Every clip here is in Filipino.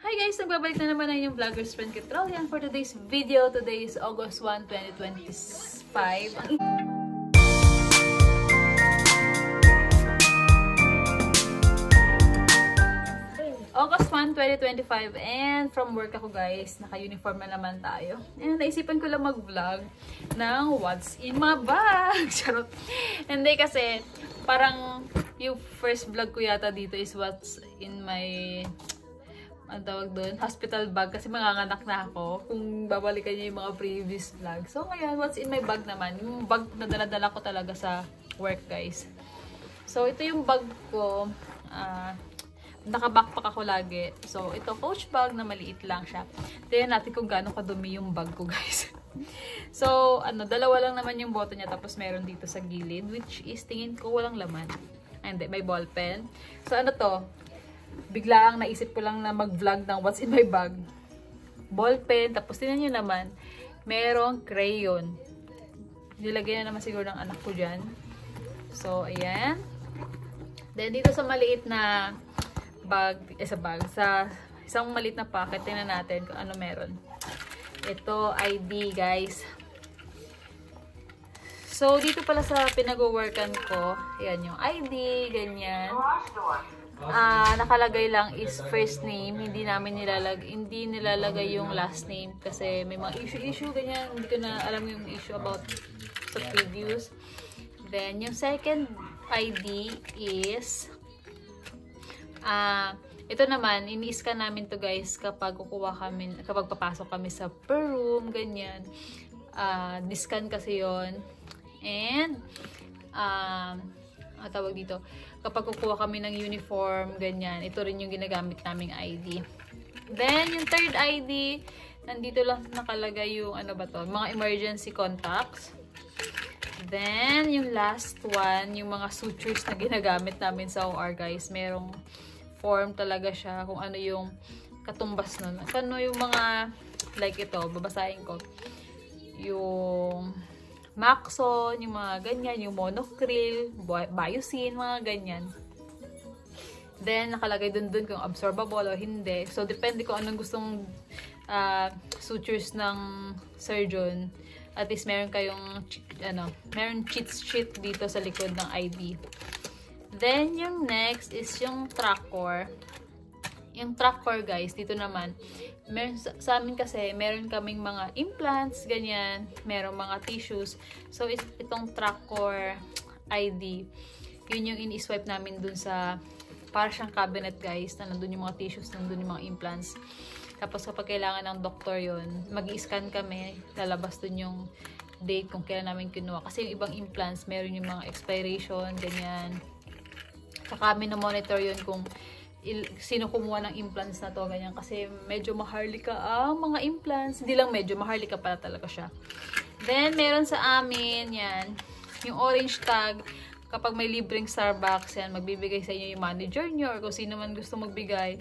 Hi guys! Nagbabalik na naman ang inyong vlogger's friend Ketrolian for today's video. Today is August 1, 2025. August 1, 2025 and from work ako guys. Naka-uniform na naman tayo. And naisipan ko lang mag-vlog ng what's in my bag. Charot. Hindi kasi parang yung first vlog ko yata dito is what's in my... ang tawag doon, hospital bag kasi manganganak na ako kung babalikan niyo yung mga previous vlog. So ngayon, what's in my bag naman? Yung bag na dala-dala ko talaga sa work guys. So ito yung bag ko. Naka-backpack ako lagi. So ito coach bag na maliit lang siya. Tingnan natin kung gaano kadumi yung bag ko guys. So dalawa lang naman yung bottle niya tapos meron dito sa gilid which is tingin ko walang laman. Hindi, may ball pen. So ano to? Biglaang naisip ko lang na mag-vlog ng what's in my bag. Ball pen, tapos tingnan nyo naman, merong crayon. Nilagay na naman siguro ng anak ko dyan. So, ayan. Then, dito sa maliit na bag, sa isang maliit na pocket, tingnan natin kung ano meron. Ito, ID, guys. So, dito pala sa pinag-workan ko, ayan yung ID, ganyan. Nakalagay lang is first name, hindi nilalagay yung last name kasi may mga issue ganyan, hindi ko na alam yung issue about sa previous. Then yung second ID is ito naman, ini-scan namin to guys kapag kapag papasok kami sa per room, ganyan. Discan kasi yon. And tawag dito, kapag kukuha kami ng uniform, ganyan, ito rin yung ginagamit naming ID. Then, yung third ID, nandito lang nakalagay yung, ano ba to, mga emergency contacts. Then, yung last one, yung mga sutures na ginagamit namin sa OR, guys. Merong form talaga siya, kung ano yung katumbas nun. Ano yung mga, like ito, babasahin ko. Yung Maxon, yung mga ganyan, yung monocryl, biosine, mga ganyan. Then, nakalagay dun kung absorbable o hindi. So, depende kung anong gustong sutures ng surgeon. At least, meron kayong, meron cheat sheet dito sa likod ng ID. Then, yung next is yung Tracor. Yung Tracor, guys, dito naman, meron, sa amin kasi, meron kaming mga implants, ganyan, meron mga tissues. So, itong Tracor ID, yun yung ini-swipe namin dun sa, para siyang cabinet, guys, na nandun yung mga tissues, nandun yung mga implants. Tapos, kapag kailangan ng doktor yun, mag-i-scan kami, lalabas dun yung date kung kailan namin kinuha. Kasi yung ibang implants, meron yung mga expiration, ganyan. Saka, monitor yun kung sino kumuha ng implants na to, ganyan. Kasi medyo maharlika ang mga implants. Hindi lang medyo, maharlika pala talaga siya. Then, meron sa amin, yan, yung orange tag. Kapag may libreng Starbucks, yan, magbibigay sa inyo yung manager nyo or kung sino man gusto magbigay.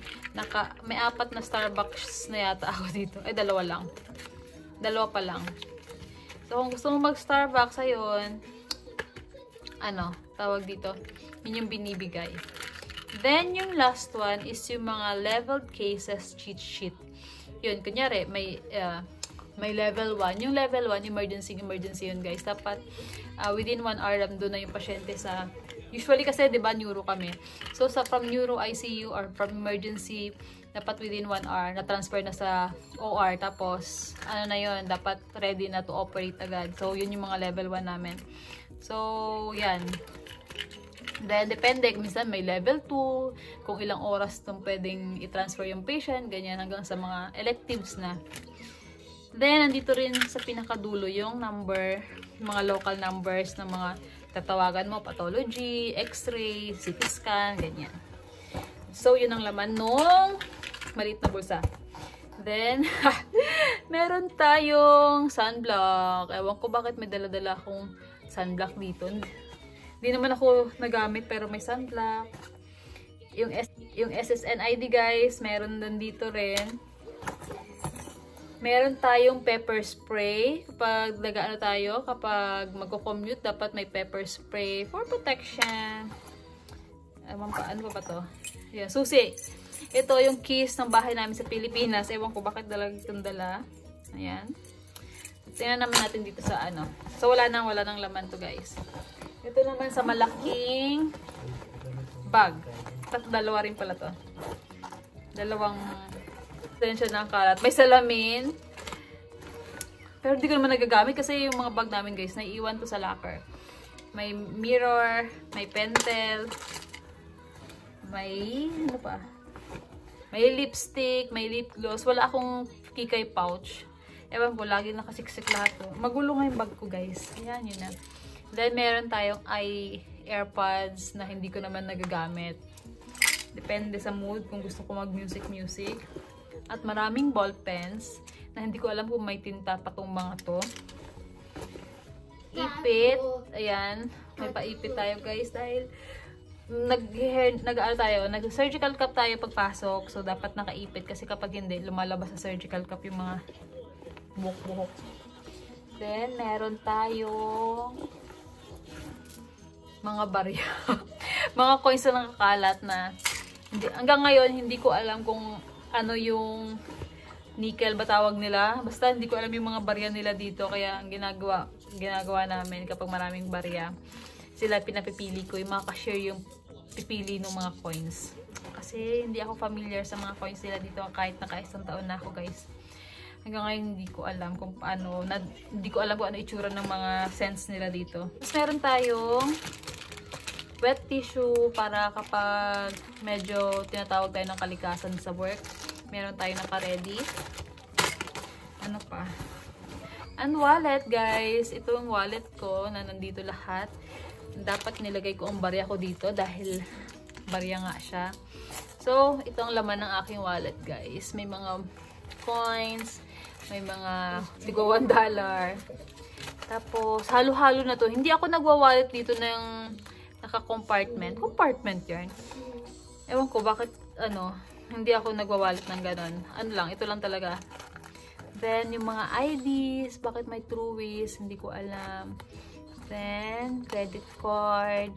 May 4 na Starbucks na yata ako dito. Ay, 2 lang. 2 pa lang. So, kung gusto mo mag-Starbucks, ayun, tawag dito, yun yung binibigay. Then, yung last one is yung mga leveled cases cheat sheet. Yun, kunyari, may level 1. Yung level 1, emergency yun, guys. Dapat, within 1 hour, doon na yung pasyente sa... Usually kasi, di ba, neuro kami. So, from neuro ICU or from emergency, dapat within 1 hour, na-transfer na sa OR. Tapos, na yun, dapat ready na to operate agad. So, yun yung mga level 1 namin. So, yan. Then, depende. Minsan may level 2, kung ilang oras itong pwedeng i-transfer yung patient, ganyan, hanggang sa mga electives na. Then, nandito rin sa pinakadulo yung number, mga local numbers ng mga tatawagan mo, pathology, x-ray, CT scan, ganyan. So, yun ang laman nung maliit na bulsa. Then, meron tayong sunblock. Ewan ko bakit may dala-dala akong sunblock dito. Hindi naman ako nagamit pero may sunblock. Yung SSN ID guys, meron din dito rin. Meron tayong pepper spray. Kapag kapag magko-commute, dapat may pepper spray for protection. Ano pa ba to? Yeah, susi. Ito yung keys ng bahay namin sa Pilipinas. Ewan ko bakit itong dala. Ayan. Tingnan naman natin dito sa ano. So, wala nang laman to, guys. Ito naman sa malaking bag. Dalawa rin pala to. Dalawang extension ng kalat. May salamin. Pero hindi ko naman nagagamit kasi yung mga bag namin, guys, naiiwan to sa locker. May mirror, may pentel, may ano pa? May lipstick, may lip gloss. Wala akong kikay pouch. Ewan po, lagi nakasiksik lahat to. Magulo nga yung bag ko, guys. Ayan, yun na. Then, meron tayong AirPods na hindi ko naman nagagamit. Depende sa mood kung gusto ko mag-music. At maraming ball pens na hindi ko alam kung may tinta pa tong mga to. Ipit. Ayan. May paipit tayo, guys. Dahil nag-surgical cup tayo pagpasok. So, dapat nakaipit. Kasi kapag hindi, lumalabas sa surgical cup yung mga buhok-buhok. Then, meron tayong mga barya. Mga coins na nakakalat na hanggang ngayon, hindi ko alam kung ano yung nickel ba tawag nila. Basta hindi ko alam yung mga barya nila dito. Kaya ang ginagawa namin kapag maraming barya, sila pinapipili ko. Yung mga cashier yung pipili ng mga coins. Kasi hindi ako familiar sa mga coins nila dito kahit naka-isang taon na ako, guys. Hanggang ngayon hindi ko alam kung paano, hindi ko alam kung ano itsura ng mga cents nila dito. Tapos meron tayong wet tissue para kapag medyo tinatawag tayo ng kalikasan sa work. Meron tayo naka-ready. Ano pa? And wallet, guys. Ito yung wallet ko na nandito lahat. Dapat nilagay ko ang barya ko dito dahil barya nga siya. So, ito ang laman ng aking wallet, guys. May mga coins, may mga siguro $1. Tapos, halo-halo na to. Hindi ako nagwa-wallet dito ng naka-compartment. Compartment yan. Ewan ko, bakit, hindi ako nagwa-wallet ng ganon. Ano lang, ito lang talaga. Then, yung mga IDs, bakit may Truewish, hindi ko alam. Then, credit card.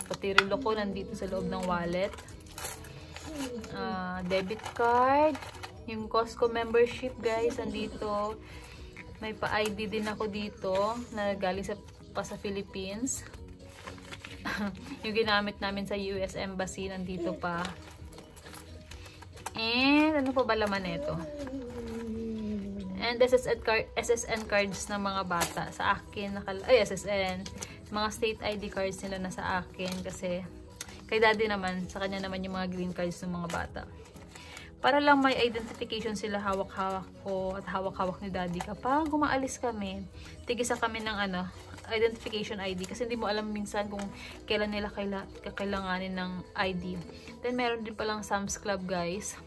Pati relo ko nandito sa loob ng wallet. Debit card. Yung Costco membership, guys, nandito. May pa-ID din ako dito na galing pa sa Philippines. Yung ginamit namin sa US Embassy, nandito pa. And, ano pa ba laman nito? And SSN cards ng mga bata. Sa akin, SSN. Mga state ID cards nila na sa akin. Kasi, kay daddy naman, sa kanya naman yung mga green cards ng mga bata. Para lang may identification sila hawak-hawak ko at hawak-hawak ni daddy. Kapag umaalis kami, tigisa kami ng identification ID. Kasi hindi mo alam minsan kung kailan nila kakailanganin ng ID. Then, meron din palang Sam's Club, guys.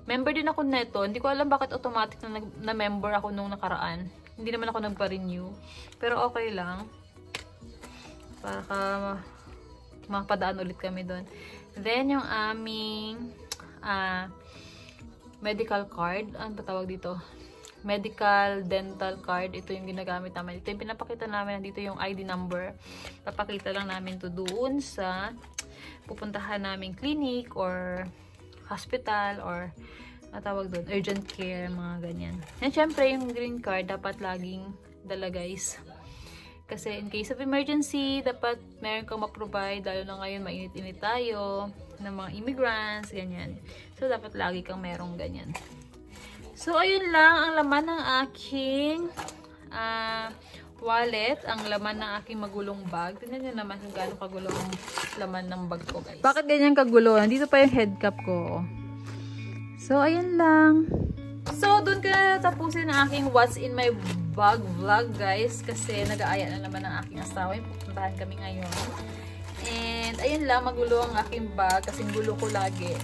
Member din ako neto. Hindi ko alam bakit automatic na member ako nung nakaraan. Hindi naman ako nagpa-renew. Pero okay lang. Para mapadaan ulit kami doon. Then, yung aming medical card. Ano ba tawag dito? Medical, dental card. Ito yung ginagamit namin. Ito yung pinapakita namin. Dito yung ID number. Papakita lang namin to doon sa pupuntahan naming clinic or hospital or natawag doon, urgent care, mga ganyan. And syempre, yung green card dapat laging dala, guys. Kasi in case of emergency, dapat meron kang ma-provide. Lalo na ngayon, mainit-init tayo ng mga immigrants, ganyan. So, dapat lagi kang merong ganyan. So, ayun lang ang laman ng aking wallet. Ang laman ng aking magulong bag. Tingnan nyo naman kung gaano kagulo ang laman ng bag ko, guys. Bakit ganyan kagulo? Nandito pa yung head cap ko. So, ayun lang. So, dun ko na tapusin ang aking what's in my bag vlog, guys. Kasi nag-aaya na naman ang aking asawa. Pupuntahan kami ngayon. And, ayun lang. Magulo ang aking bag. Kasi gulo ko lagi.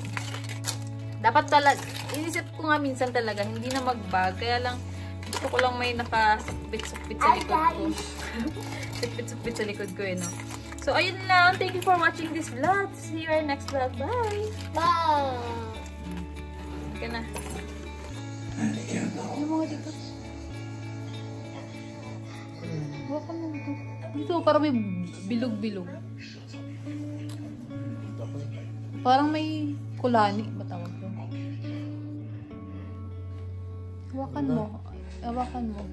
Dapat talaga, inisip ko nga minsan talaga, hindi na mag-bag. Kaya lang, gusto ko lang may nakasupit-supit sa likod ko. Supit-supit sa likod ko, no? So, ayun lang. Thank you for watching this vlog. See you in our next vlog. Bye! Bye! Ika na. Ano mga dito? Huwag ka na dito. Dito, parang may bilog-bilog. Parang may kulani. Ba tawag ko? Hawakan mo. Hawakan mo.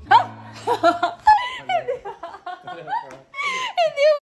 Ha?